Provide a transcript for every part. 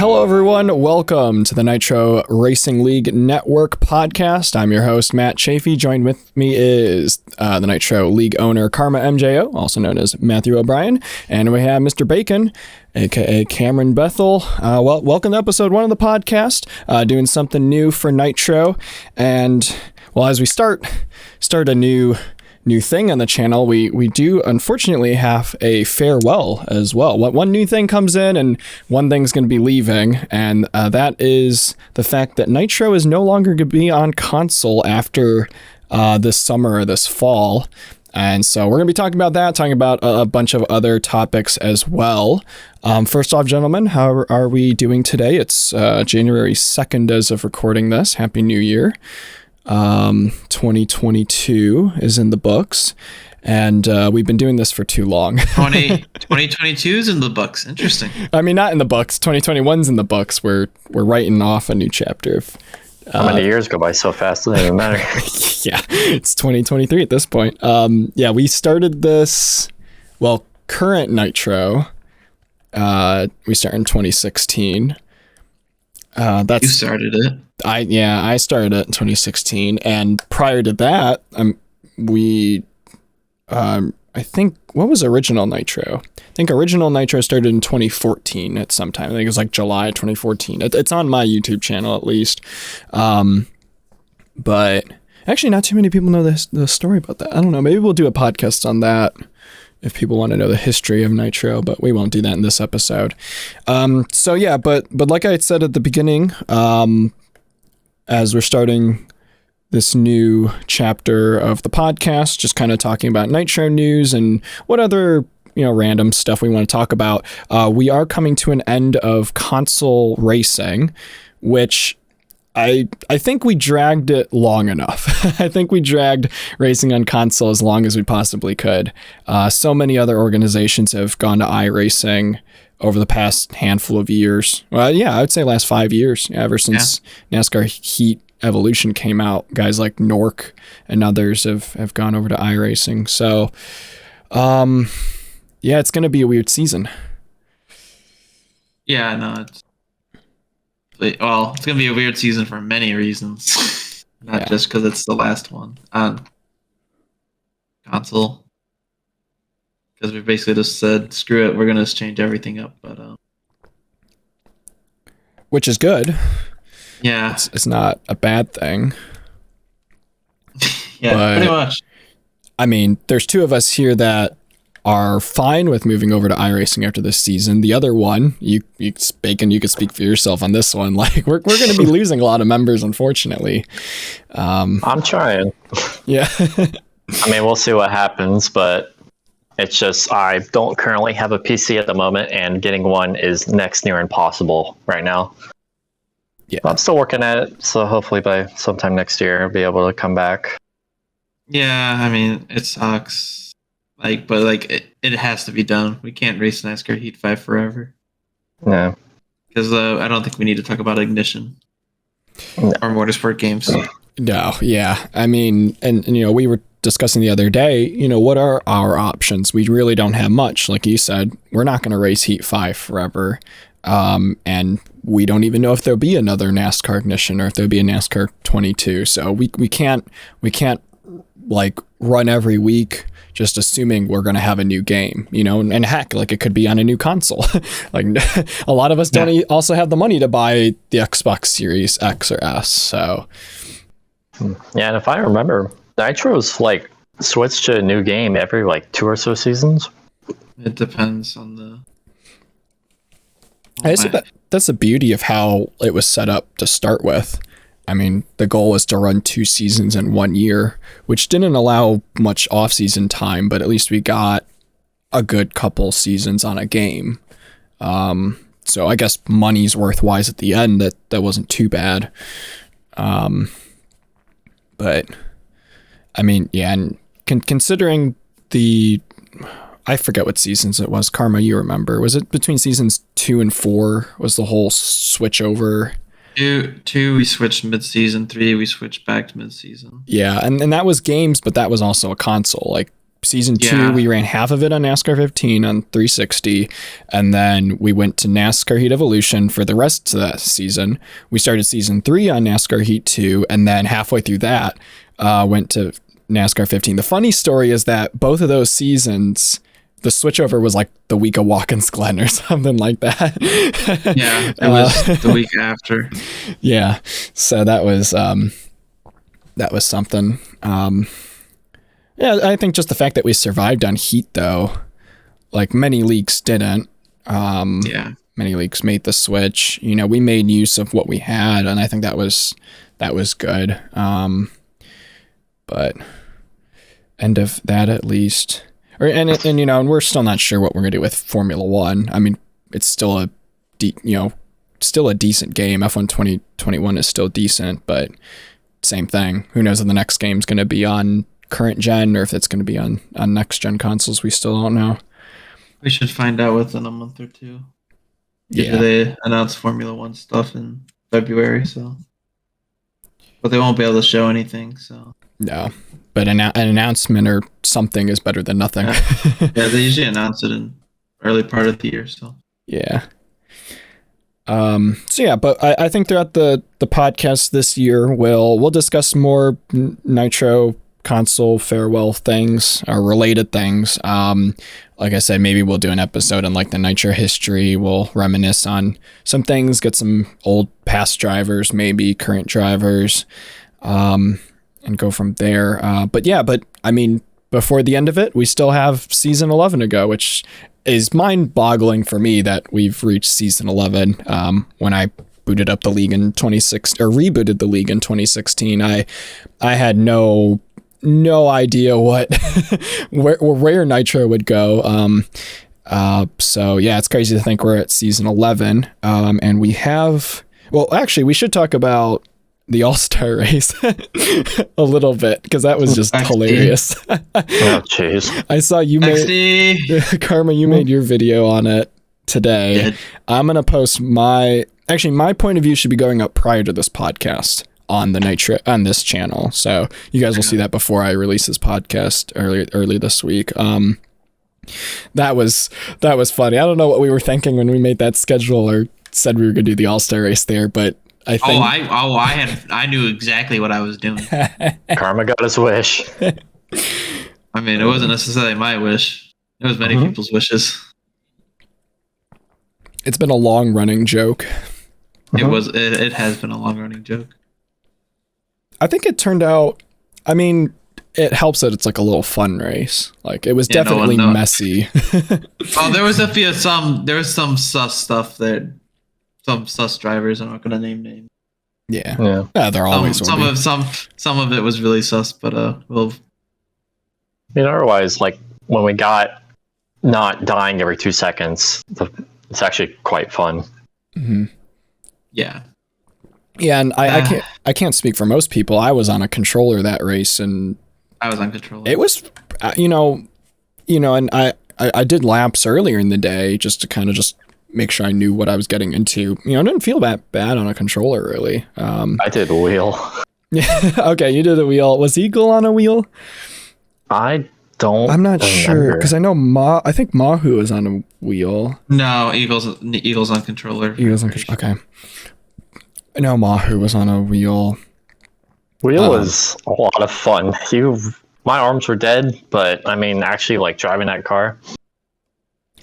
Hello, everyone. Welcome to the Nitro Racing League Network podcast. I'm your host, Matt Chaffe. Joined with me is the Nitro League owner, Karma MJO, also known as Matthew O'Brien. And we have Mr. Bacon, a.k.a. Cameron Bethel. Welcome to episode 1 of the podcast, doing something new for Nitro. And, well, as we start a new thing on the channel, we do unfortunately have a farewell as well. One new thing comes in and one thing's going to be leaving, and that is the fact that Nitro is no longer going to be on console after this summer or this fall. And so we're going to be talking about that, talking about a bunch of other topics as well. First off, gentlemen, how are we doing today? It's January 2nd as of recording this. Happy New Year. 2022 is in the books, and we've been doing this for too long. 2022 is in the books. Interesting. I mean, not in the books. 2021's in the books. We're writing off a new chapter. How many years go by so fast? It doesn't even matter. Yeah, it's 2023 at this point. Yeah, we started this. Well, current Nitro. We started in 2016. You started it. I started it in 2016, and prior to that, I think, what was original Nitro? I think original Nitro started in 2014 at some time. I think it was like July 2014. It's on my YouTube channel at least. But actually not too many people know the story about that. I don't know. Maybe we'll do a podcast on that if people want to know the history of Nitro, but we won't do that in this episode. So yeah, but like I said at the beginning, as we're starting this new chapter of the podcast, just kind of talking about Nitro news and what other, random stuff we want to talk about. We are coming to an end of console racing, which I think we dragged it long enough. I think we dragged racing on console as long as we possibly could. So many other organizations have gone to iRacing over the past handful of years. Well, yeah, I would say last 5 years, ever since NASCAR Heat Evolution came out. Guys like Nork and others have gone over to iRacing. So, yeah, it's going to be a weird season. Yeah, no, it's going to be a weird season for many reasons. Not just because it's the last one on console. Because we basically just said, screw it, we're going to just change everything up. But which is good. Yeah. It's not a bad thing. Yeah, but, pretty much. I mean, there's two of us here that are fine with moving over to iRacing after this season. The other one, Bacon, you could speak for yourself on this one. Like, we're going to be losing a lot of members, unfortunately. I'm trying. Yeah. I mean, we'll see what happens, but it's just I don't currently have a PC at the moment, and getting one is next near impossible right now. Yeah, I'm still working at it, so hopefully by sometime next year I'll be able to come back. Yeah, I mean, it sucks. But it has to be done. We can't race NASCAR Heat 5 forever. No. Because I don't think we need to talk about Ignition or motorsport games. No, yeah. I mean, and we were discussing the other day, what are our options? We really don't have much. Like you said, we're not going to race Heat 5 forever. And we don't even know if there'll be another NASCAR Ignition or if there'll be a NASCAR 22. So we can't like run every week just assuming we're going to have a new game, and heck, like it could be on a new console. Like a lot of us don't also have the money to buy the Xbox Series X or S. So yeah, and if I remember, Nitro's like switched to a new game every 2 or so seasons. It depends on the. I see that's the beauty of how it was set up to start with. I mean, the goal was to run 2 seasons in 1 year, which didn't allow much off-season time, but at least we got a good couple seasons on a game. So I guess money's worth-wise at the end. That wasn't too bad. But I mean, yeah, and considering I forget what seasons it was. Karma, you remember? Was it between seasons 2 and 4? Was the whole switch over? 2, we switched mid-season. 3, we switched back to mid-season. Yeah, and that was games, but that was also a console. Like season 2, Yeah. we ran half of it on NASCAR 15 on 360, and then we went to NASCAR Heat Evolution for the rest of that season. We started season 3 on NASCAR Heat 2, and then halfway through that, went to NASCAR 15. The funny story is that both of those seasons, the switchover was like the week of Watkins Glen or something like that. Yeah, it was the week after. Yeah, so that was something. Yeah, I think just the fact that we survived on Heat, though, like many leagues didn't. Yeah. Many leagues made the switch. You know, we made use of what we had, and I think that was good. But end of that at least. And you know, and we're still not sure what we're gonna do with Formula One. I mean, it's still a decent game. F1 2021 is still decent, but same thing. Who knows if the next game's gonna be on current gen or if it's gonna be on next gen consoles? We still don't know. We should find out within a month or two. Yeah, They announced Formula One stuff in February, but they won't be able to show anything. So no, but an announcement or something is better than nothing. yeah, they usually announce it in early part of the year. So yeah. So yeah, but I think throughout the podcast this year, we'll discuss more Nitro console farewell things or related things. Like I said, maybe we'll do an episode on like the Nitro history. We'll reminisce on some things, get some old past drivers, maybe current drivers, and go from there. But I mean, before the end of it, we still have season 11 to go, which is mind-boggling for me that we've reached season 11. When I booted up the league in 2016 or rebooted the league in 2016, I had no idea what where Nitro would go. So yeah, it's crazy to think we're at season 11. And we have, well, actually, we should talk about the All-Star race a little bit, because that was just hilarious. Oh, jeez. I saw you made Karma, you made your video on it today. I'm going to post my point of view should be going up prior to this podcast on the Nitro on this channel. So you guys will see that before I release this podcast early this week. That was funny. I don't know what we were thinking when we made that schedule or said we were going to do the All-Star race there, but I think I knew exactly what I was doing. Karma got his wish. I mean, it wasn't necessarily my wish. It was many people's wishes. It's been a long-running joke. It has been a long-running joke. I think it turned out, I mean, it helps that it's like a little fun race. Like, it was definitely messy. Oh, there was some sus stuff that some sus drivers, I'm not going to name names. Yeah, they're always some of it was really sus, but we'll. Otherwise, like when we got not dying every 2 seconds, it's actually quite fun. Mm-hmm. Yeah. Yeah, and I can't speak for most people. I was on a controller that race, and I was on controller. It was, and I did laps earlier in the day just to kind of just make sure I knew what I was getting into. I didn't feel that bad on a controller, really. I did a wheel. Yeah, okay, you did a wheel. Was Eagle on a wheel? I'm not sure, because I know I think Mahu was on a wheel. No, Eagle's on controller. Eagle's on controller. Okay. I know Mahu was on a wheel. Wheel was a lot of fun. My arms were dead, but I mean, actually, like driving that car.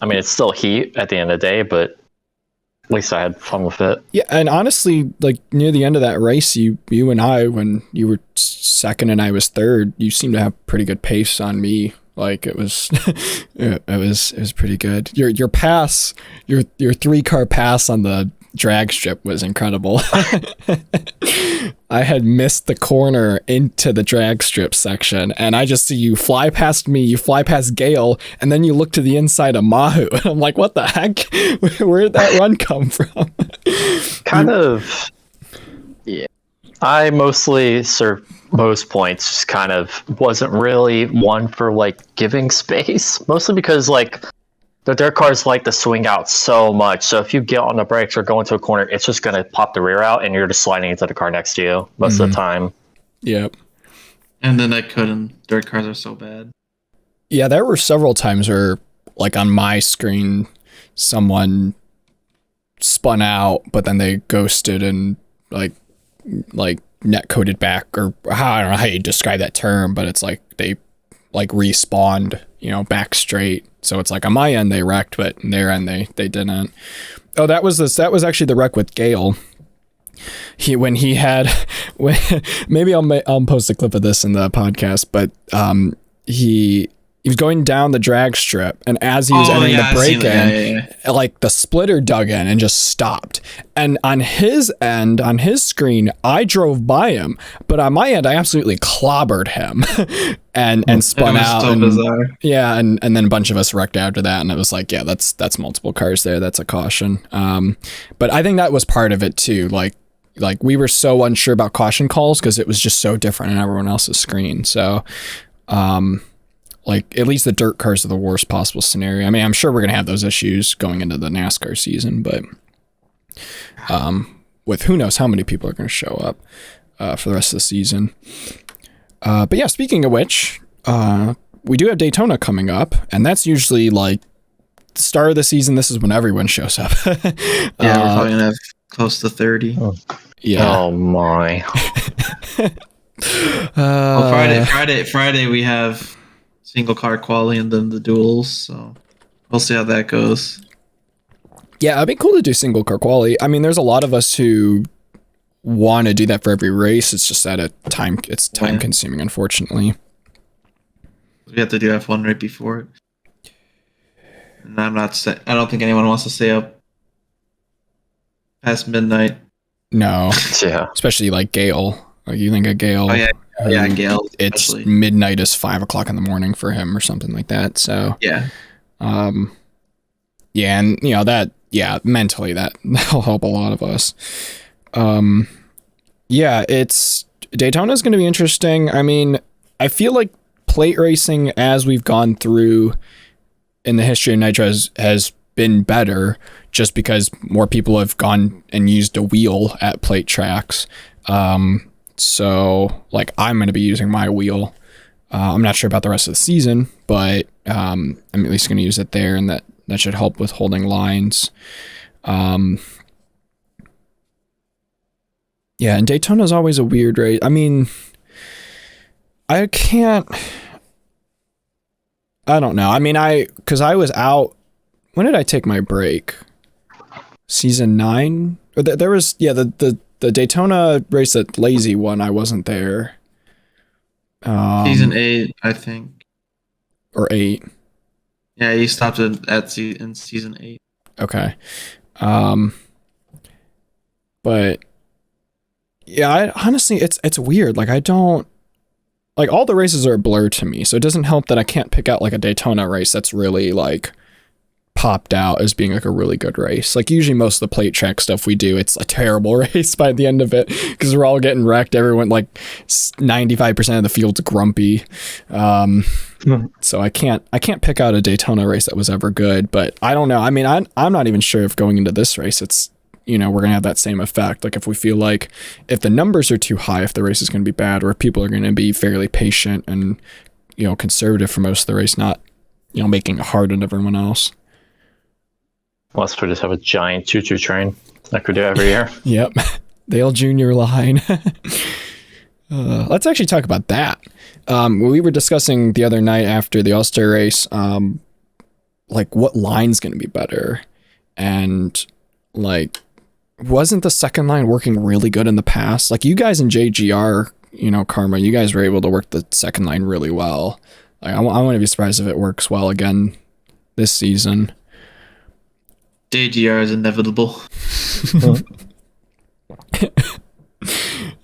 I mean, it's still Heat at the end of the day, but at least I had fun with it. Yeah, and honestly, like near the end of that race, you and I, when you were second and I was third, you seemed to have pretty good pace on me. Like it was, it was pretty good. Your pass, your 3-car pass on the drag strip was incredible. I had missed the corner into the drag strip section, and I just see you fly past me, you fly past Gale, and then you look to the inside of Mahu, and I'm like, what the heck? Where did that run come from? Yeah. I mostly served most points, just kind of wasn't really one for like giving space, mostly because like the dirt cars like to swing out so much. So if you get on the brakes or go into a corner, it's just going to pop the rear out and you're just sliding into the car next to you most of the time. Yep. And then dirt cars are so bad. Yeah, there were several times where, like on my screen, someone spun out, but then they ghosted and like net coded back, or I don't know how you describe that term, but it's like they like respawned, back straight. So it's like on my end they wrecked, but on their end they didn't. Oh, that was actually the wreck with Gale. Maybe I'll post a clip of this in the podcast, but he was going down the drag strip, and as he was entering the break-in, like the splitter dug in and just stopped. And on his end, on his screen, I drove by him, but on my end, I absolutely clobbered him and spun out. So bizarre. Yeah, and then a bunch of us wrecked after that, and it was like, yeah, that's multiple cars there. That's a caution. But I think that was part of it too. Like we were so unsure about caution calls because it was just so different on everyone else's screen. So, like at least the dirt cars are the worst possible scenario. I mean, I'm sure we're gonna have those issues going into the NASCAR season, but with who knows how many people are gonna show up for the rest of the season. But yeah, speaking of which, we do have Daytona coming up, and that's usually like the start of the season. This is when everyone shows up. Yeah, we're probably gonna have close to 30. Yeah. Oh my. Friday we have single car quali and then the duels, so we'll see how that goes. Yeah, it'd be cool to do single car quali. I mean, there's a lot of us who want to do that for every race. It's just at time consuming, unfortunately. We have to do F1 right before it. And I don't think anyone wants to stay up past midnight. No. Yeah. Especially like Gale. Like you think of Gale. Oh yeah, Gale. It's especially. midnight is 5 o'clock in the morning for him or something like that. So yeah. Yeah, and mentally that'll help a lot of us. Yeah, Daytona's going to be interesting. I mean, I feel like plate racing as we've gone through in the history of Nitro has been better just because more people have gone and used a wheel at plate tracks. So like I'm going to be using my wheel. I'm not sure about the rest of the season, but I'm at least going to use it there, and that should help with holding lines. Yeah, and Daytona's always a weird race. I mean, I don't know. I mean, because I was out. When did I take my break? Season 9? Or there was, the Daytona race that Lazy won. I wasn't there. Season 8, I think. Or 8. Yeah, he stopped in season 8. Okay. But yeah, honestly, it's weird. Like I don't like all the races are a blur to me, so it doesn't help that I can't pick out like a Daytona race that's really like popped out as being like a really good race. Like usually most of the plate track stuff we do, it's a terrible race by the end of it because we're all getting wrecked. Everyone, like 95% of the field's grumpy. So I can't pick out a Daytona race that was ever good, but I don't know. I mean, I'm not even sure if going into this race, it's, we're going to have that same effect. Like if we feel like if the numbers are too high, if the race is going to be bad, or if people are going to be fairly patient and, conservative for most of the race, not, making it hard on everyone else. Let's just have a giant choo-choo train like we do every year. Yep. Dale Jr. line. Let's actually talk about that. We were discussing the other night after the All-Star race, like what line's going to be better. And like, wasn't the second line working really good in the past? Like you guys in JGR, Karma, you guys were able to work the second line really well. Like I wouldn't be surprised if it works well again this season. JGR is inevitable.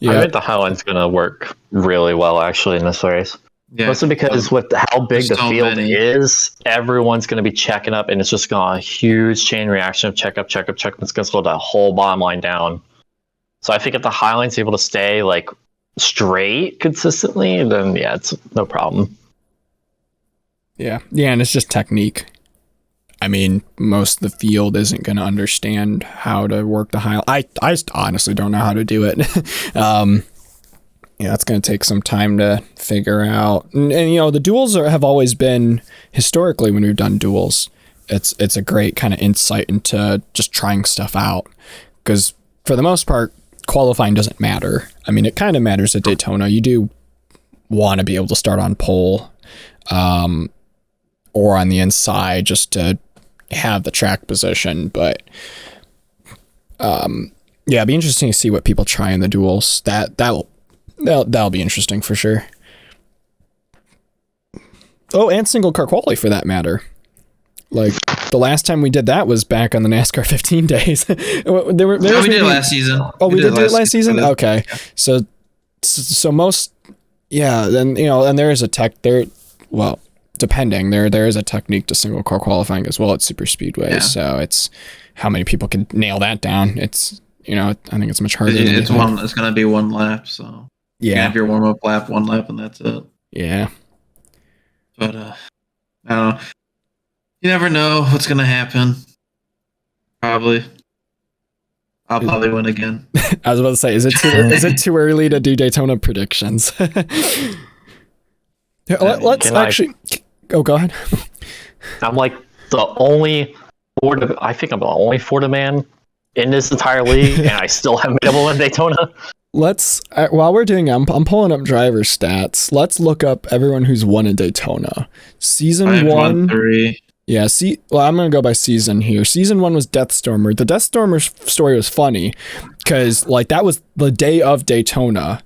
Yeah. I think the Highline's going to work really well actually in this race. Yeah. Mostly because with how big the so field many. is, everyone's going to be checking up, and it's just going to a huge chain reaction of check up. It's going to slow the whole bottom line down. So I think if the Highline's able to stay like straight consistently, then yeah, it's no problem. Yeah, and it's just technique. I mean, most of the field isn't going to understand how to work the high. I honestly don't know how to do it. Yeah, it's going to take some time to figure out. And the duels have always been, historically, when we've done duels, it's a great kind of insight into just trying stuff out. Because for the most part, qualifying doesn't matter. I mean, it kind of matters at Daytona. You do want to be able to start on pole or on the inside just to have the track position. But it'd be interesting to see what people try in the duels. That'll be interesting for sure. Oh, and single car quality for that matter. Like the last time we did that was back on the NASCAR 15 days. We did it last season. Oh, we did do it last season? Okay. Yeah. So most, then, and there is a tech there. Well, depending, there is a technique to single car qualifying as well at super speedways. Yeah. So it's how many people can nail that down. It's, I think it's much harder. It's going to be one lap. So you have your warm up lap, one lap, and that's it. Yeah. But, I don't know. You never know what's going to happen. Probably. I'll probably win again. I was about to say, is it too early to do Daytona predictions? Let's actually... Oh, go ahead. I'm like the only Florida... I think I'm the only Florida man in this entire league, and I still haven't been able to win Daytona. Let's... while we're doing... I'm pulling up driver stats. Let's look up everyone who's won in Daytona. Season 1... 3. Yeah, I'm going to go by season here. Season 1 was Deathstormer. The Deathstormer story was funny because, that was the day of Daytona.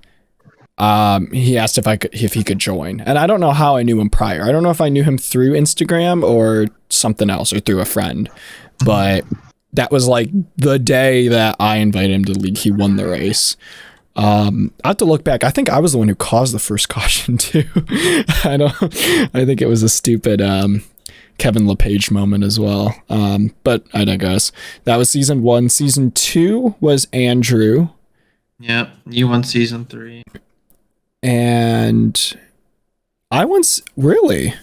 He asked if he could join. And I don't know how I knew him prior. I don't know if I knew him through Instagram or something else or through a friend. But that was, the day that I invited him to the league. He won the race. I have to look back. I think I was the one who caused the first caution, too. I think it was a stupid... Kevin LePage moment as well. But I digress. That was season 1. Season 2 was Andrew. Yep, you won season 3. And I once really.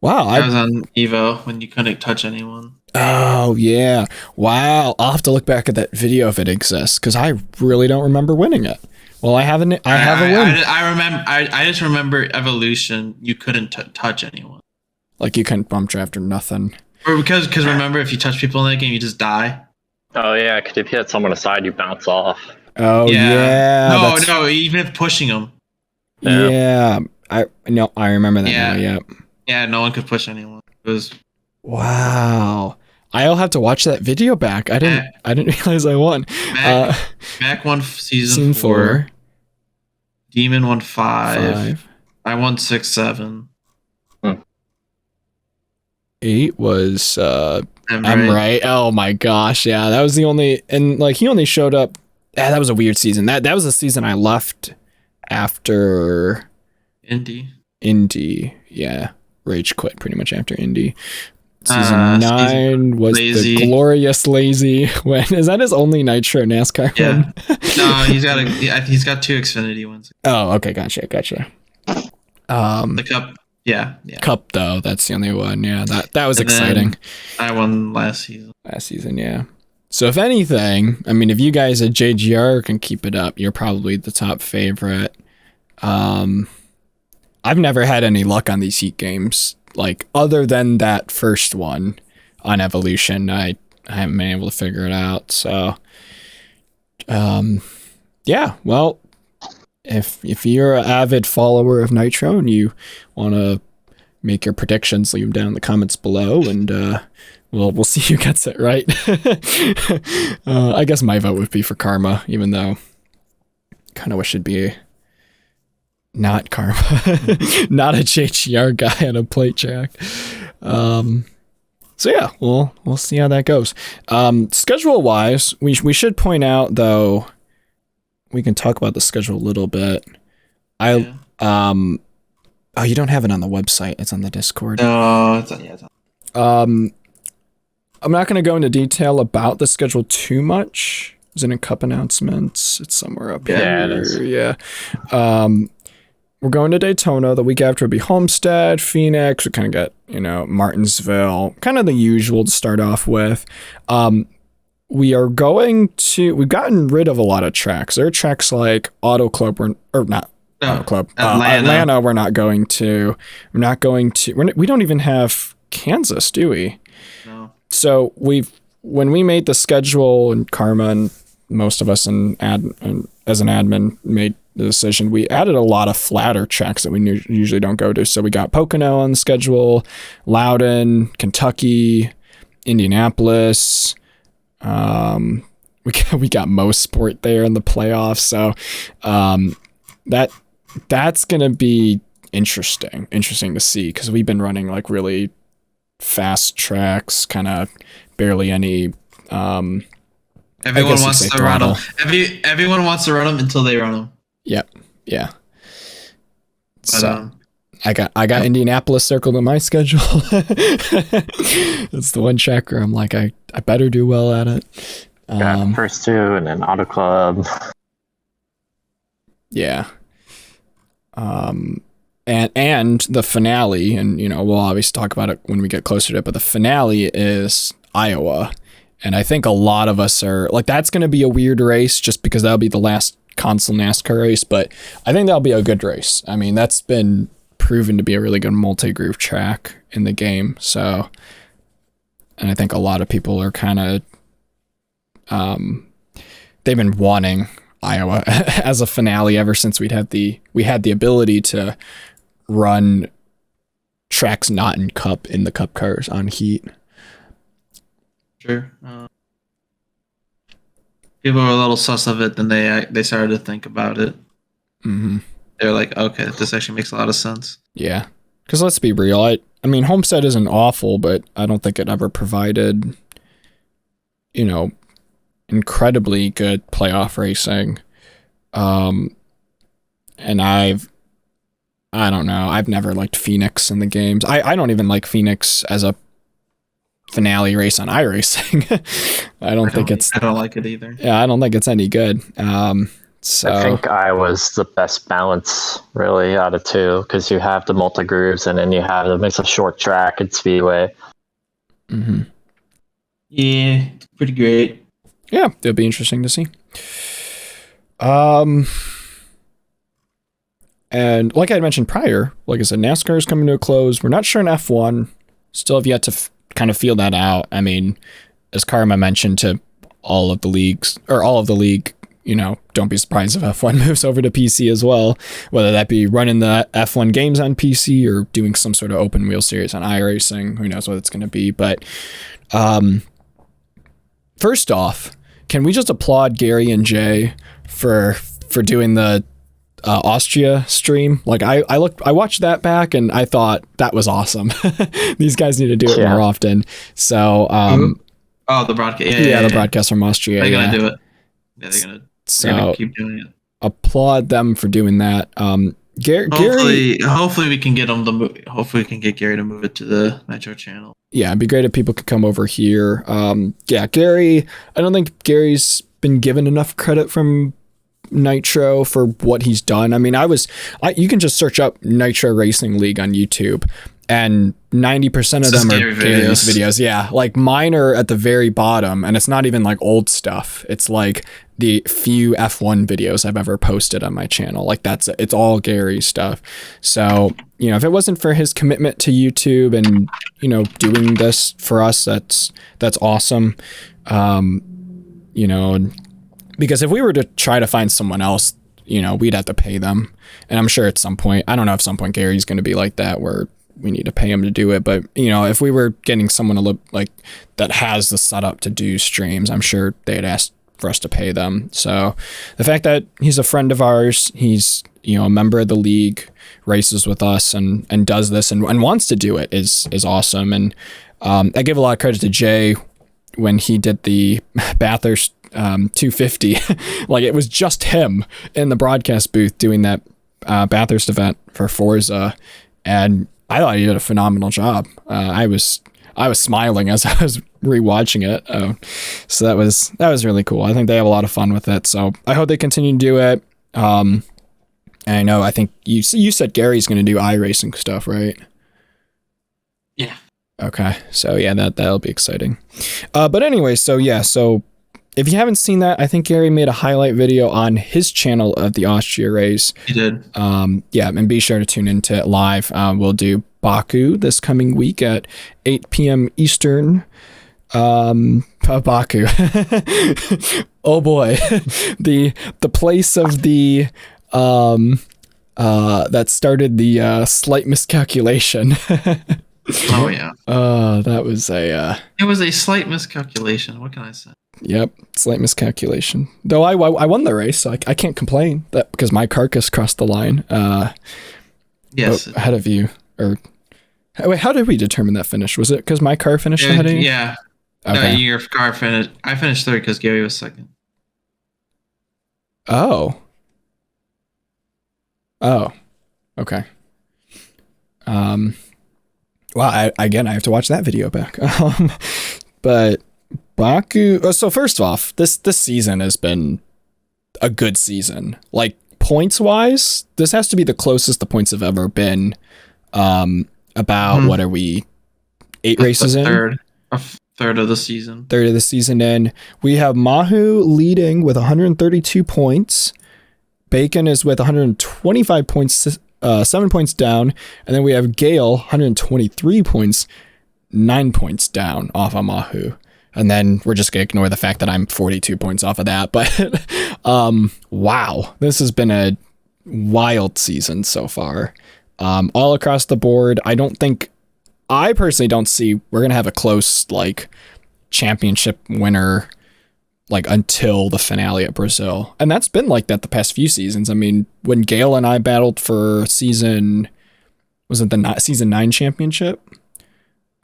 Wow, I was on Evo when you couldn't touch anyone. Oh yeah. Wow. I'll have to look back at that video if it exists, because I really don't remember winning it. Well, I have a win. I remember. I just remember Evolution. You couldn't touch anyone. You couldn't bump draft or nothing. Or because remember, if you touch people in that game, you just die. Oh yeah, because if you hit someone aside, you bounce off. Oh yeah. No, even if pushing them. Yeah. I remember that now. Yeah. Yeah, no one could push anyone. It was. Wow. I'll have to watch that video back. I didn't realize I won. Mac won season 4. Demon won 5. I won 6, 7. 8 was I'm right. Oh my gosh, yeah, that was the only, and he only showed up. Yeah, that was a weird season. That was the season I left after Indy. Yeah, rage quit pretty much after Indy. Season 9 was Lazy. The glorious Lazy. When is that his only Nitro NASCAR win? No, he's got 2 Xfinity wins. Oh, okay, gotcha. The Cup. Yeah. Cup though, that's the only one. Yeah, that was exciting. I won last season. Yeah. So if anything, I mean, if you guys at JGR can keep it up, you're probably the top favorite. I've never had any luck on these Heat games, other than that first one on Evolution. I haven't been able to figure it out. So, yeah. Well, if you're an avid follower of Nitro and you want to make your predictions, leave them down in the comments below, and we'll see who gets it right. I guess my vote would be for Karma, even though kind of wish it'd be not Karma, not a JGR guy on a plate track. So yeah, we'll see how that goes. Schedule wise, we should point out though. We can talk about the schedule a little bit. Oh, you don't have it on the website. It's on the Discord. No, it's on. I'm not going to go into detail about the schedule too much. Is it in Cup announcements? It's somewhere up here. Yeah, it is. Yeah. We're going to Daytona. The week after will be Homestead, Phoenix. We kind of got, Martinsville. Kind of the usual to start off with. We've gotten rid of a lot of tracks. There are tracks like Auto Club, or not No, Club. Atlanta. Atlanta, we're not going to. We don't even have Kansas, do we? No. So when we made the schedule, and Karma and most of us and as an admin made the decision, we added a lot of flatter tracks that we usually don't go to. So we got Pocono on the schedule, Loudon, Kentucky, Indianapolis. We got Most Sport there in the playoffs. So that's gonna be interesting to see, because we've been running like really fast tracks, kind of barely any. Everyone wants to run them. Everyone wants to run them until they run them. Yep. Yeah. But, so I got Indianapolis circled on my schedule. It's the one track where I'm like, I better do well at it. Got first two, and then Auto Club. Yeah. And the finale, and we'll obviously talk about it when we get closer to it, but the finale is Iowa. And I think a lot of us are like, that's going to be a weird race just because that'll be the last console NASCAR race, but I think that'll be a good race. I mean, that's been proven to be a really good multi-groove track in the game. So, and I think a lot of people are kind of, they've been wanting Iowa as a finale ever since we had the ability to run tracks not in Cup in the Cup cars on Heat. Sure. People were a little sus of it, then they started to think about it. Mm-hmm. They're like, okay, this actually makes a lot of sense. Yeah, because let's be real. I mean, Homestead isn't awful, but I don't think it ever provided, incredibly good playoff racing. And I don't know. I've never liked Phoenix in the games. I don't even like Phoenix as a finale race on iRacing. I don't like it either. Yeah, I don't think it's any good. So I think I was the best balance really out of two, because you have the multi grooves and then you have the mix of short track and speedway. Mm-hmm. Yeah, it's pretty great. Yeah, it'll be interesting to see. And like I mentioned prior, like I said, NASCAR is coming to a close. We're not sure in F1. Still have yet to kind of feel that out. I mean, as Karma mentioned to all of the league, don't be surprised if F1 moves over to PC as well, whether that be running the F1 games on PC or doing some sort of open wheel series on iRacing. Who knows what it's going to be. But first off, can we just applaud Gary and Jay for doing the Austria stream? Like I watched that back and I thought that was awesome. These guys need to do it more often. So the broadcast. Yeah, the broadcast from Austria. They're gonna do it. Yeah, they're gonna keep doing it. Applaud them for doing that. Gary, hopefully we can get them to move. Hopefully we can get Gary to move it to the Nitro channel. Yeah, it'd be great if people could come over here. Gary. I don't think Gary's been given enough credit from Nitro for what he's done. I mean, you can just search up Nitro Racing League on YouTube, and 90% of them are Gary's videos. Yeah, like mine are at the very bottom, and it's not even like old stuff. It's like the few F1 videos I've ever posted on my channel. Like that's it. It's all Gary stuff. So, if it wasn't for his commitment to YouTube and, doing this for us, that's awesome. Because if we were to try to find someone else, we'd have to pay them. And I'm sure at some point, I don't know if some point Gary's going to be like that where we need to pay him to do it. But, if we were getting someone that has the setup to do streams, I'm sure they'd ask for us to pay them. So the fact that he's a friend of ours, he's, a member of the league, races with us and does this and wants to do it is awesome. And I give a lot of credit to Jay when he did the Bathurst 250. Like it was just him in the broadcast booth doing that Bathurst event for Forza, and I thought he did a phenomenal job. I was smiling as I was rewatching it. So that was really cool. I think they have a lot of fun with it. So I hope they continue to do it. And I think you said Gary's going to do iRacing stuff, right? Yeah. Okay. So yeah, that'll be exciting. But anyway, so if you haven't seen that, I think Gary made a highlight video on his channel of the Austria race. He did. Yeah, and be sure to tune into it live. We'll do Baku this coming week at 8 p.m. Eastern. Baku. Oh boy. The place of the that started the slight miscalculation. Oh yeah. That was a It was a slight miscalculation. What can I say? Yep, slight miscalculation. Though I won the race, so I can't complain that because my carcass crossed the line. Yes. Ahead of you. Or wait, how did we determine that finish? Was it because my car finished ahead of you? Yeah. Okay. No, your car finished. I finished third because Gary was second. Oh. Okay. Well, I have to watch that video back. But Baku. So first off, this season has been a good season. Like points wise, this has to be the closest the points have ever been. About what are we? 8 races in? Third of the season. Third of the season in. We have Mahu leading with 132 points. Bacon is with 125 points, 7 points down. And then we have Gale, 123 points, 9 points down off of Mahu. And then we're just going to ignore the fact that I'm 42 points off of that. But wow, this has been a wild season so far. All across the board. I personally don't see we're going to have a close like championship winner like until the finale at Brazil. And that's been like that the past few seasons. I mean, when Gale and I battled for season 9 championship?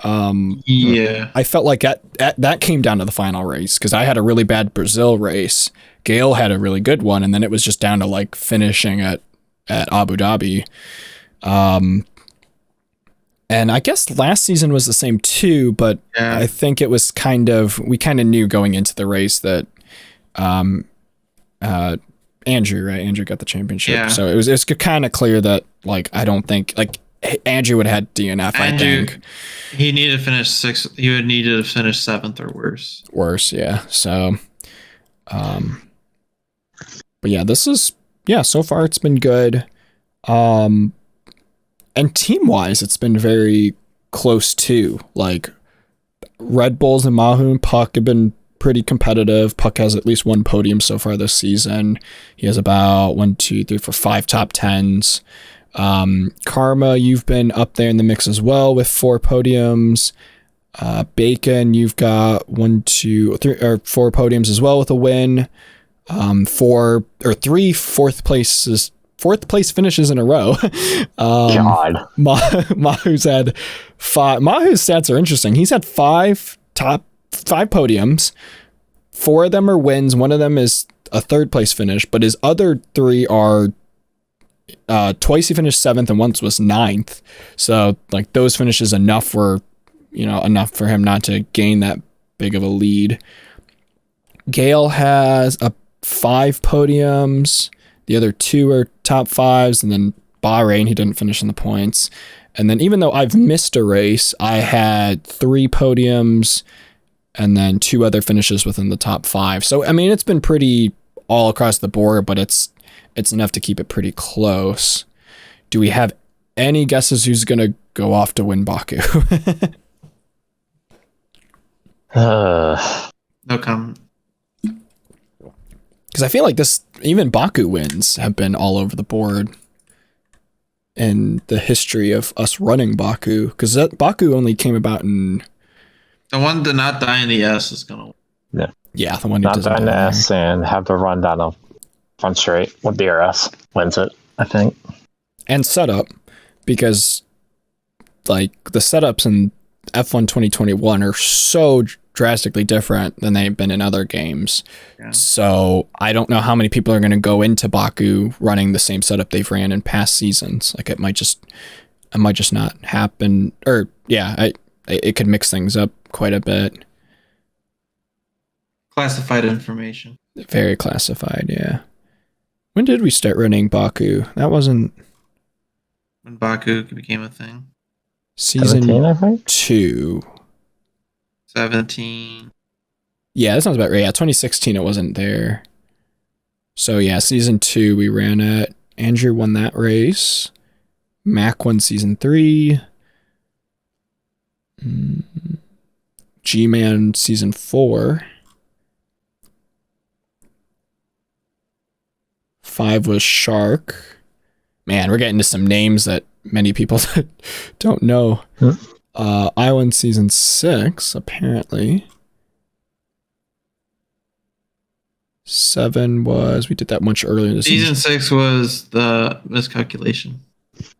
Yeah. I felt like that came down to the final race because I had a really bad Brazil race. Gale had a really good one, and then it was just down to like finishing at Abu Dhabi. And I guess last season was the same too, but yeah. I think it was we kind of knew going into the race that Andrew got the championship. Yeah. So it was kind of clear that like I don't think like Andrew would have had DNF. I think he needed to finish 6th. He would need to finish 7th or worse. Worse, yeah. So, but yeah, so far it's been good. And team-wise, it's been very close too. Like Red Bulls and Mahu and Puck have been pretty competitive. Puck has at least 1 podium so far this season. He has about 5 top 10s. Karma, you've been up there in the mix as well with 4 podiums. Bacon, you've got 4 podiums as well with a win. 3 fourth place finishes in a row. God. Mahu's had 5. Mahu's stats are interesting. He's had 5 podiums. 4 of them are wins. 1 of them is a 3rd place finish, but his other 3 are twice he finished 7th and once was 9th. So like those finishes enough for him not to gain that big of a lead. Gale has 5 podiums. The other 2 are top 5s, and then Bahrain, he didn't finish in the points. And then even though I've missed a race, I had 3 podiums and then 2 other finishes within the top 5. So, I mean, it's been pretty all across the board, but it's enough to keep it pretty close. Do we have any guesses who's going to go off to win Baku? No comment. Because I feel like even Baku wins have been all over the board in the history of us running Baku. Because Baku only came about in... The one to not die in the S is going to win. Yeah, the one who not doesn't die in the S and have to run down a front straight with DRS wins it, I think. And setup, because like the setups in F1 2021 are so drastically different than they've been in other games. Yeah. So I don't know how many people are going to go into Baku running the same setup they've ran in past seasons. Like it might just not happen, or yeah, it could mix things up quite a bit. Classified information. Very classified, yeah. When did we start running Baku? That wasn't when Baku became a thing. Season 17, I think? 2. 17. Yeah, that sounds about right. Yeah, 2016 it wasn't there. So yeah, season 2 we ran it. Andrew won that race. Mac won season 3. G-Man season 4. 5 was Shark. Man, we're getting to some names that many people don't know. I won season 6, apparently. 7 was, we did that much earlier in the season. Season 6 was the miscalculation.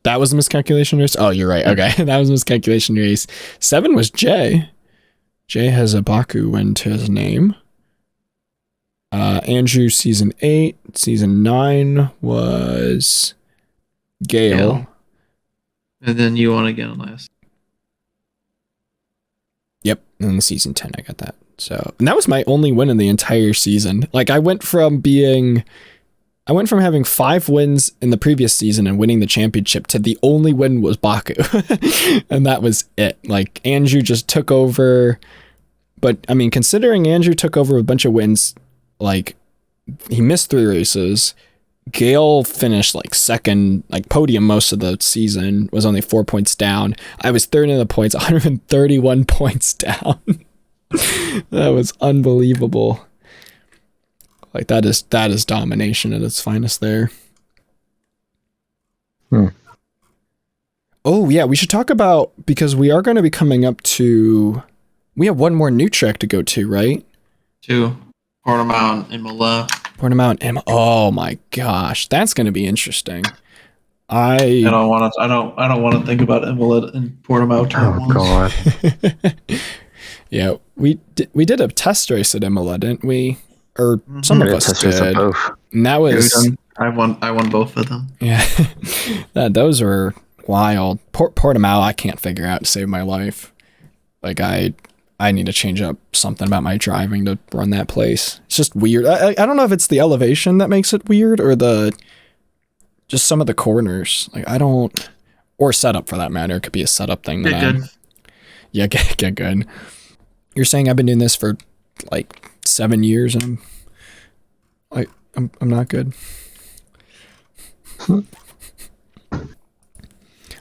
That was a miscalculation race? Oh, you're right. Okay, that was a miscalculation race. 7 was Jay. Jay has a Baku win to his name. Andrew, season 8. Season 9 was Gale. And then you won again last. Yep, and then season 10 I got that. So, and that was my only win in the entire season. Like I went from having 5 wins in the previous season and winning the championship to the only win was Baku. And that was it. Like Andrew just took over. But I mean, considering Andrew took over a bunch of wins, like he missed 3 races. Gale finished like second, like podium most of the season, was only 4 points down. I was third in the points, 131 points down. That was unbelievable. Like that is domination at its finest there. Oh yeah, we should talk about, because we are going to be coming up to, we have one more new track to go to, right? 2. Portimao and Imola. Oh my gosh, that's going to be interesting. I don't want to think about Imola and Portimao turn Oh god. Yeah, we did a test race at Imola, didn't we? Or some of us did. And that was I won both of them. Yeah. Those were wild. Portimao, I can't figure out to save my life. Like I need to change up something about my driving to run that place. It's just weird. I don't know if it's the elevation that makes it weird or just some of the corners. Like or setup for that matter. It could be a setup thing. Get good. Yeah, get good. You're saying I've been doing this for like 7 years and I'm not good.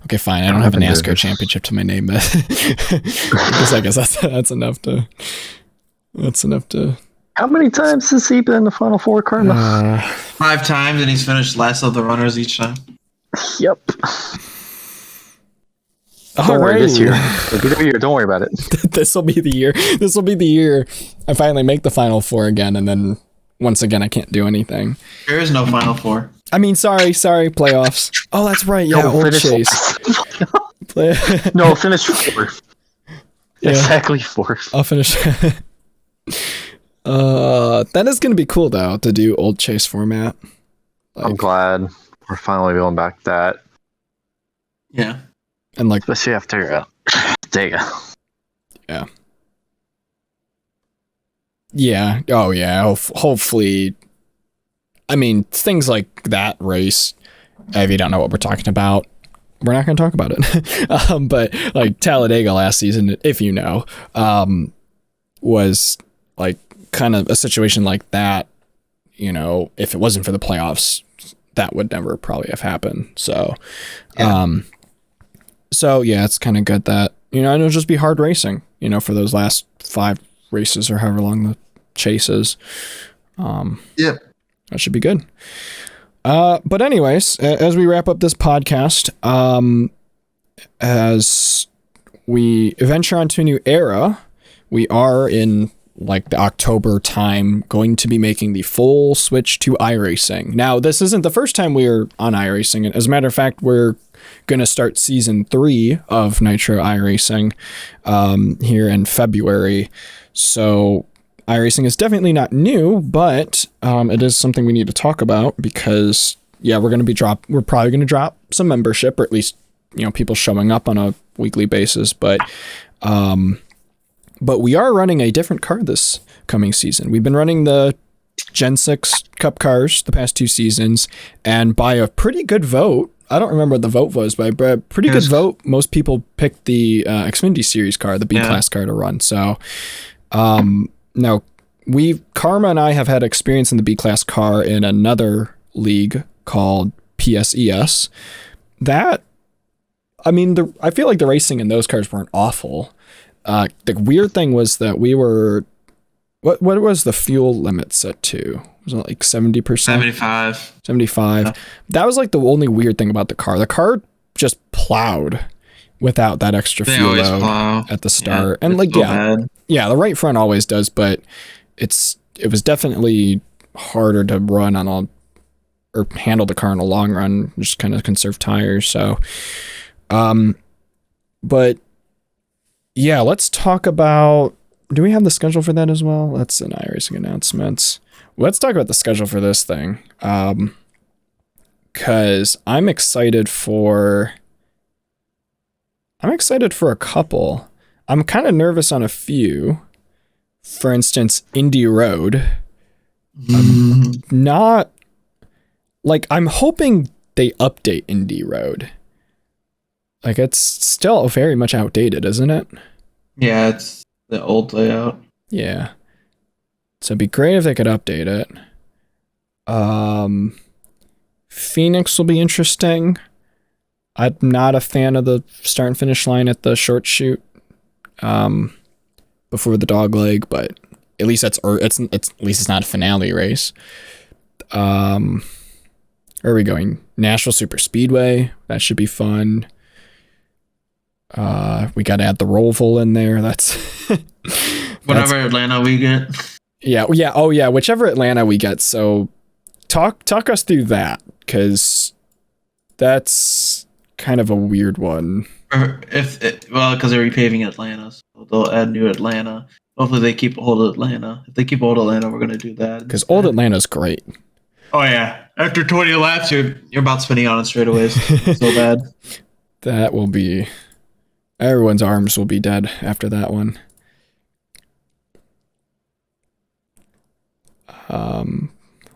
Okay, fine. I don't have a NASCAR championship to my name, but I guess that's enough to. How many times has he been in the Final Four, Cardinal? 5 times, and he's finished last of the runners each time. Yep. Don't worry, this year. It'll be the year. Don't worry about it. This will be the year. This will be the year I finally make the Final Four again, and then once again I can't do anything. There is no Final Four. I mean, sorry, playoffs. Oh, that's right. Yeah, Old Chase. No, finish 4th. Yeah. Exactly 4th. I'll finish. That is going to be cool though to do Old Chase format. Like, I'm glad we're finally going back to that. Yeah. And like, especially after Dega. Yeah. Yeah. Oh yeah. Hopefully. I mean, things like that race, if you don't know what we're talking about, we're not going to talk about it. But like Talladega last season, if you know, was like kind of a situation like that. You know, if it wasn't for the playoffs, that would never probably have happened. So, so yeah, it's kind of good that, you know, it'll just be hard racing, you know, for those last 5 races or however long the chase is. Yeah. That should be good. But anyways, as we wrap up this podcast, as we venture onto a new era, we are in like the October time going to be making the full switch to iRacing. Now, this isn't the first time we're on iRacing. As a matter of fact, we're going to start season 3 of Nitro iRacing here in February. So iRacing is definitely not new, but it is something we need to talk about because, yeah, we're probably going to drop some membership, or at least, you know, people showing up on a weekly basis. But we are running a different car this coming season. We've been running the Gen 6 Cup cars the past 2 seasons, and by a pretty good vote, I don't remember what the vote was, but by a pretty good vote, most people picked the Xfinity Series car, the B-Class car to run. So, now, Karma and I have had experience in the B class car in another league called PSES. That, I mean, I feel like the racing in those cars weren't awful. The weird thing was that we were, what was the fuel limit set to? Was it like 70%? 75. 75. Yeah. That was like the only weird thing about the car. The car just plowed without that extra fuel load at the start. Yeah, and like, so bad. Yeah, the right front always does, but it was definitely harder to run on or handle the car in the long run, just kind of conserve tires. So, but yeah, let's talk about, do we have the schedule for that as well? That's an iRacing announcements. Let's talk about the schedule for this thing. Cause I'm excited for a couple. I'm kind of nervous on a few. For instance, Indy Road. Not like, I'm hoping they update Indy Road. Like, it's still very much outdated, isn't it? Yeah, it's the old layout. Yeah. So it'd be great if they could update it. Phoenix will be interesting. I'm not a fan of the start and finish line at the short shoot before the dog leg, but at least at least it's not a finale race. Where are we going? Nashville Super Speedway. That should be fun. We got to add the Roval in there. That's whatever Atlanta we get. Yeah. Oh yeah. Whichever Atlanta we get. So talk us through that, because that's kind of a weird one. Because they're repaving Atlanta, so they'll add new Atlanta. Hopefully they keep old Atlanta. If they keep old Atlanta, we're gonna do that. Because old Atlanta's great. Oh yeah. After 20 laps, you're about spinning on it straight away. It's so bad. That will be, everyone's arms will be dead after that one.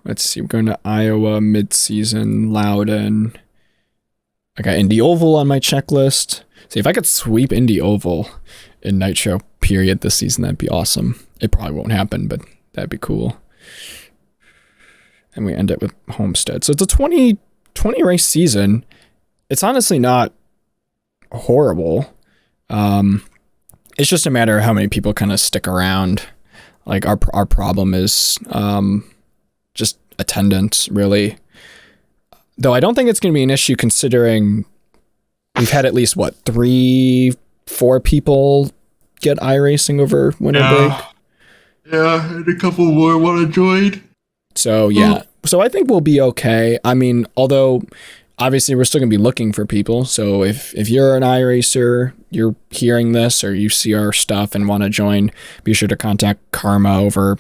Let's see, we're going to Iowa mid-season, Loudon. I got Indy Oval on my checklist. See, if I could sweep Indy Oval in Nitro period this season, that'd be awesome. It probably won't happen, but that'd be cool. And we end it with Homestead. So it's a 20 race season. It's honestly not horrible. It's just a matter of how many people kind of stick around. Like our problem is just attendance, really. Though I don't think it's going to be an issue, considering we've had at least 3-4 people get iRacing over winter break. Yeah, and a couple more want to join. So yeah, so I think we'll be okay. I mean, although obviously we're still gonna be looking for people. So if you're an iRacer, you're hearing this, or you see our stuff and want to join, be sure to contact Karma over,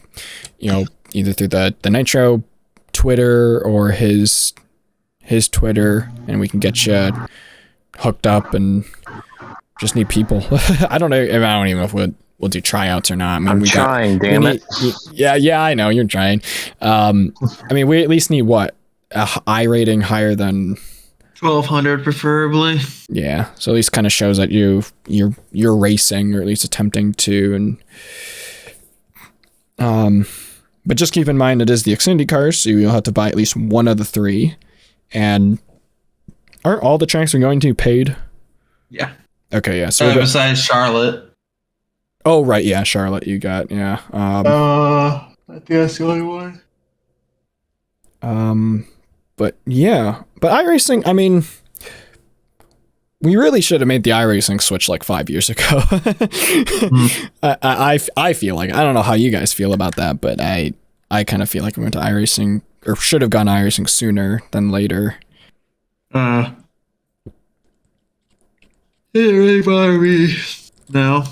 either through the Nitro Twitter or his Twitter, and we can get you hooked up. And just need people. I don't even know if we'll do tryouts or not. I mean, I'm trying, damn it. Yeah, I know you're trying. I mean, we at least need I rating higher than 1200 preferably. Yeah, so at least kind of shows that you're racing, or at least attempting to. And but just keep in mind it is the Xfinity cars, so you'll have to buy at least one of the 3. And aren't all the tracks we're going to paid? Yeah. Okay, yeah. So besides Charlotte. Oh right, yeah, Charlotte. You got I think that's the only one. But yeah, but iRacing, I mean, we really should have made the iRacing switch like 5 years ago. I feel like, I don't know how you guys feel about that, but I kind of feel like we went to iRacing, or should have gone iRacing sooner than later. It didn't really bother me. No,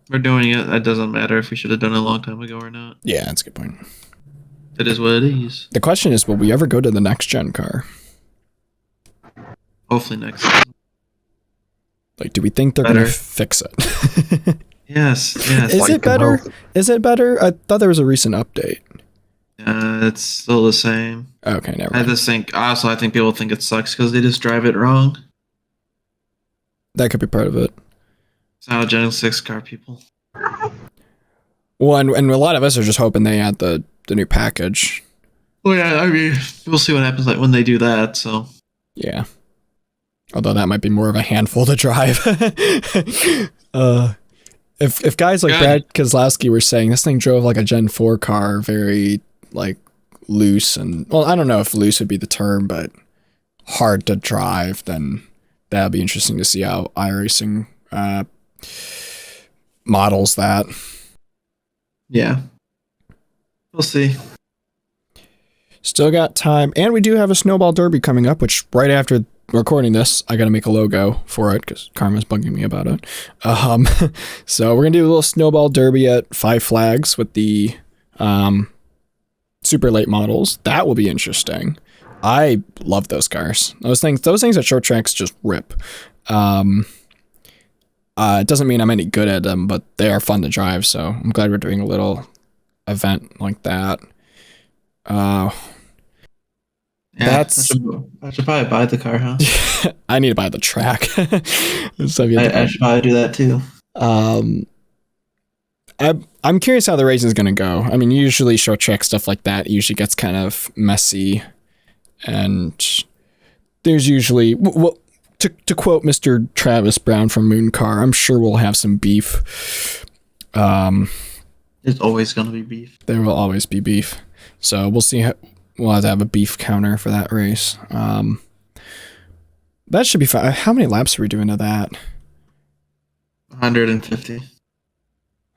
we're doing it. That doesn't matter if we should have done it a long time ago or not. Yeah, that's a good point. It is what it is. The question is, will we ever go to the next gen car? Hopefully next season. Like, do we think they're going to fix it? Yes. Is it better? Is it better? I thought there was a recent update. It's still the same. Okay, never mind. I think people think it sucks because they just drive it wrong. That could be part of it. It's not a Gen 6 car, people. Well, and a lot of us are just hoping they add the new package. Well, yeah, I mean, we'll see what happens when they do that. So yeah, although that might be more of a handful to drive. If guys like Brad Keselowski were saying this thing drove like a Gen 4 car, very like loose and, well, I don't know if loose would be the term, but hard to drive, then that'll be interesting to see how iRacing models that. Yeah, we'll see. Still got time, and we do have a Snowball Derby coming up, which right after recording this, I got to make a logo for it because Karma's bugging me about it. So we're gonna do a little Snowball Derby at Five Flags with the super late models. That will be interesting. I love those cars. Those things at short tracks just rip. It doesn't mean I'm any good at them, but they are fun to drive. So I'm glad we're doing a little event like that. Yeah, I should probably buy the car, huh? I need to buy the track. I should probably do that too. I'm curious how the race is going to go. I mean, usually short track stuff like that usually gets kind of messy, and there's usually, well, to quote Mr. Travis Brown from Moon Car, I'm sure we'll have some beef. There's always going to be beef. There will always be beef. So we'll see. We'll have to have a beef counter for that race. That should be fine. How many laps are we doing to that? 150.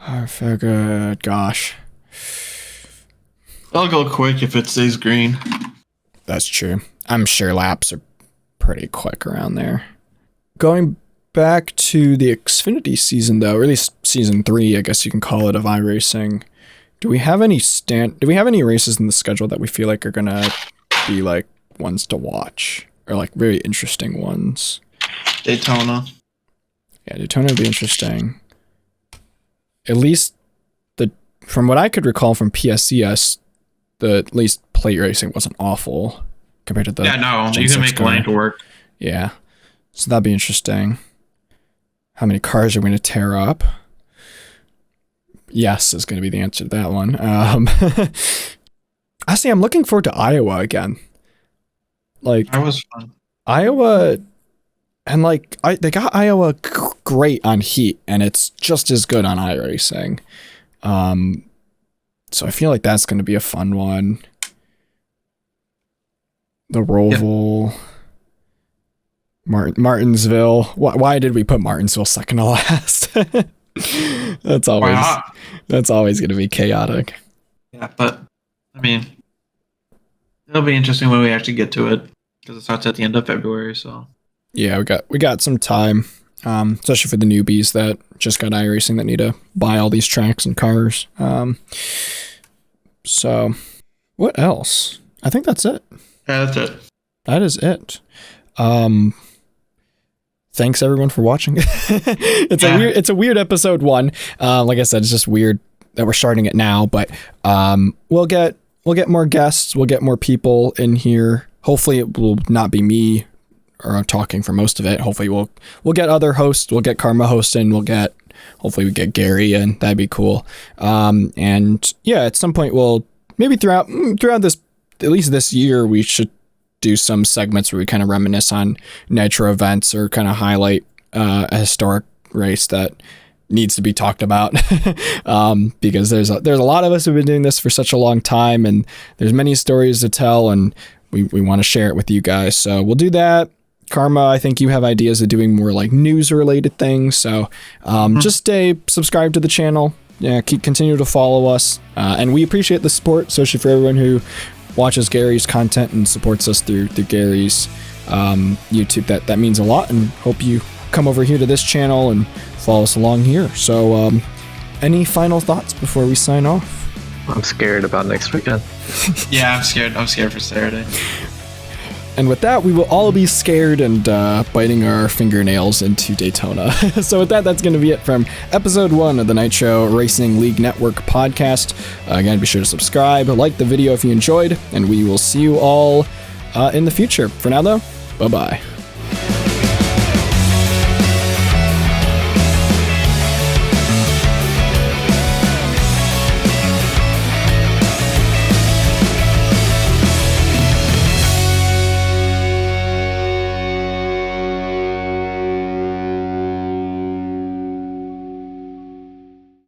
Oh, fair good. Gosh. I'll go quick if it stays green. That's true. I'm sure laps are pretty quick around there. Going back to the Xfinity season, though, or at least season 3, I guess you can call it, of iRacing. Do we have any races in the schedule that we feel like are gonna be like ones to watch, or like very interesting ones? Daytona. Yeah, Daytona would be interesting. At least from what I could recall from PSCS, at least plate racing wasn't awful compared to the. Yeah, no, Gen you can 6 make lane to work. Yeah, so that'd be interesting. How many cars are we going to tear up? Yes is going to be the answer to that one. Honestly, I'm looking forward to Iowa again. Like, that was fun. Iowa, and like they got Iowa great on Heat, and it's just as good on iRacing. So I feel like that's going to be a fun one. The Roval, yep. Martinsville. Why did we put Martinsville second to last? That's always going to be chaotic. Yeah, but I mean, it'll be interesting when we actually get to it because it starts at the end of February. So yeah, we got some time, especially for the newbies that just got iRacing that need to buy all these tracks and cars. So what else? I think that's it. Yeah, that's it. That is it. Thanks everyone for watching. It's a weird episode 1. Like I said, it's just weird that we're starting it now, but we'll get more guests, we'll get more people in here. Hopefully it will not be me or talking for most of it. Hopefully we'll get other hosts, we'll get Karma hosting, hopefully we get Gary in. That'd be cool. And yeah, at some point we'll maybe throughout this, at least this year, we should do some segments where we kind of reminisce on Nitro events or kind of highlight a historic race that needs to be talked about. Because there's a lot of us who've been doing this for such a long time, and there's many stories to tell, and we want to share it with you guys. So we'll do that. Karma, I think you have ideas of doing more like news related things. So just stay subscribed to the channel. Yeah, continue to follow us. And we appreciate the support, especially for everyone who watches Gary's content and supports us through Gary's YouTube. That means a lot, and hope you come over here to this channel and follow us along here. So any final thoughts before we sign off? I'm scared about next weekend. Yeah, I'm scared for Saturday. And with that, we will all be scared and biting our fingernails into Daytona. So with that's going to be it from episode 1 of the Nitro Racing League Network podcast. Again, be sure to subscribe, like the video if you enjoyed, and we will see you all in the future. For now, though, bye-bye.